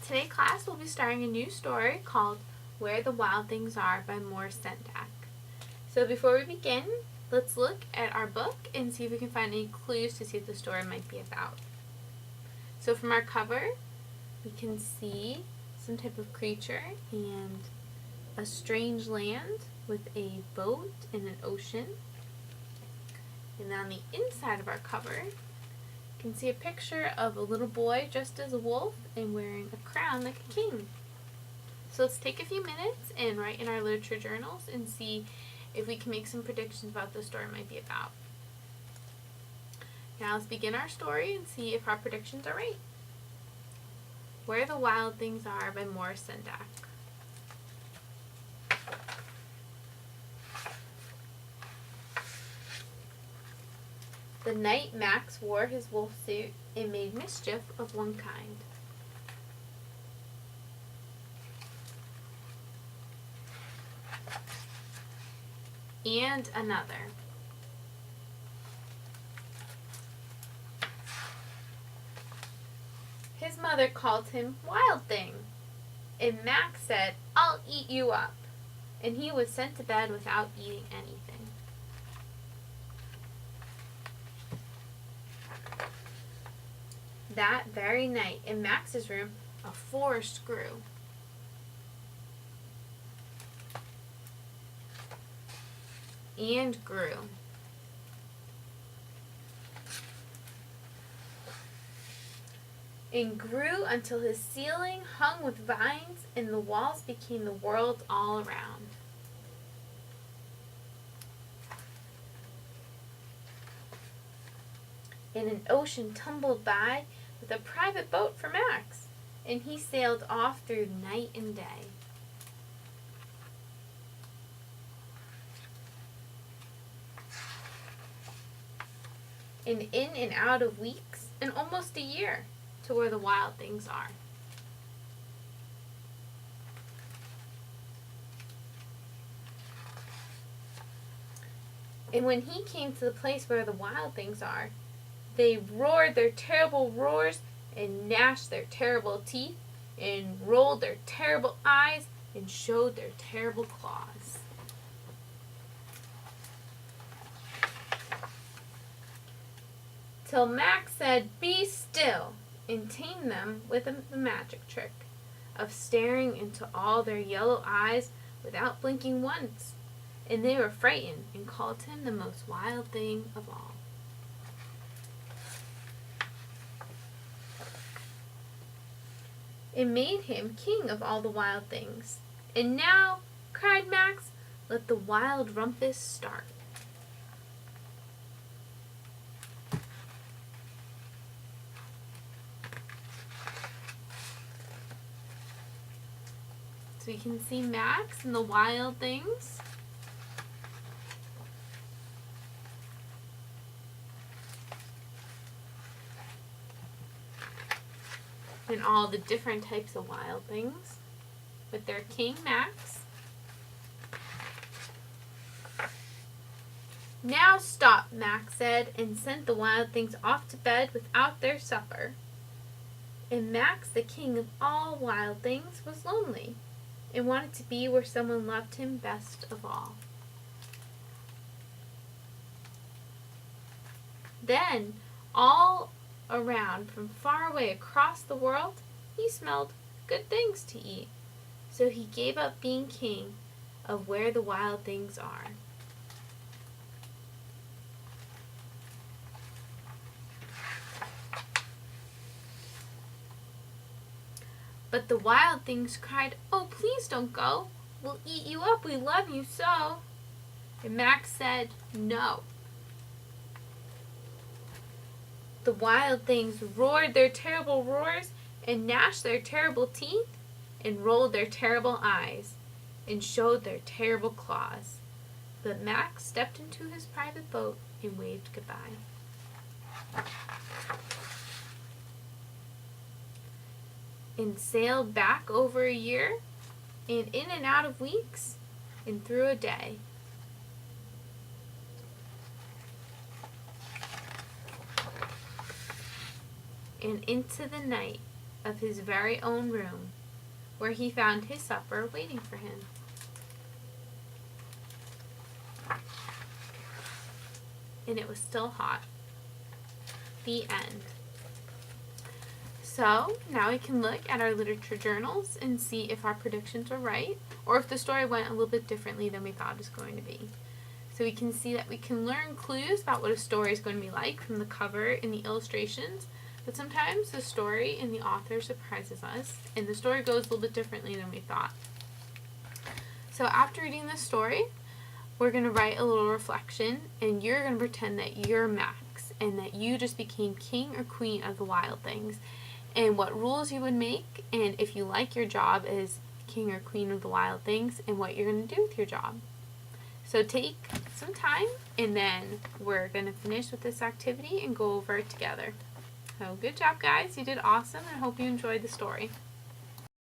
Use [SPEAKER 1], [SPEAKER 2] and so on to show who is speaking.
[SPEAKER 1] Today, class, will be starting a new story called Where the Wild Things Are by Morris Sendak. So before we begin, let's look at our book and see if we can find any clues to see what the story might be about. So from our cover, we can see some type of creature and a strange land with a boat and an ocean. And then on the inside of our cover, you can see a picture of a little boy dressed as a wolf and wearing a crown like a king. So let's take a few minutes and write in our literature journals and see if we can make some predictions about what the story might be about. Now let's begin our story and see if our predictions are right. Where the Wild Things Are by Morris Sendak. The night Max wore his wolf suit and made mischief of one kind. And another. His mother called him Wild Thing, and Max said, "I'll eat you up," and he was sent to bed without eating anything. That very night, in Max's room, a forest grew. And grew. And grew until his ceiling hung with vines and the walls became the world all around. And an ocean tumbled by with a private boat for Max, and he sailed off through night and day. And in and out of weeks, and almost a year, to where the wild things are. And when he came to the place where the wild things are, they roared their terrible roars and gnashed their terrible teeth and rolled their terrible eyes and showed their terrible claws. Till Max said, "Be still," and tamed them with the magic trick of staring into all their yellow eyes without blinking once. And they were frightened and called him the most wild thing of all. It made him king of all the wild things. And now, cried Max, let the wild rumpus start. So you can see Max and the wild things. And all the different types of wild things with their king Max. "Now stop," Max said, and sent the wild things off to bed without their supper. And Max, the king of all wild things, was lonely and wanted to be where someone loved him best of all. Then, all around from far away across the world, he smelled good things to eat. So he gave up being king of where the wild things are. But the wild things cried, "Oh, please don't go. We'll eat you up. We love you so." And Max said, "No." The wild things roared their terrible roars and gnashed their terrible teeth and rolled their terrible eyes and showed their terrible claws. But Max stepped into his private boat and waved goodbye. And sailed back over a year and in and out of weeks and through a day. And into the night of his very own room, where he found his supper waiting for him. And it was still hot. The end. So now we can look at our literature journals and see if our predictions were right, or if the story went a little bit differently than we thought it was going to be. So we can see that we can learn clues about what a story is going to be like from the cover and the illustrations, but sometimes the story and the author surprises us, and the story goes a little bit differently than we thought. So after reading this story, we're going to write a little reflection, and you're going to pretend that you're Max, and that you just became king or queen of the wild things, and what rules you would make, and if you like your job as king or queen of the wild things, and what you're going to do with your job. So take some time, and then we're going to finish with this activity and go over it together. So good job, guys. You did awesome, and I hope you enjoyed the story.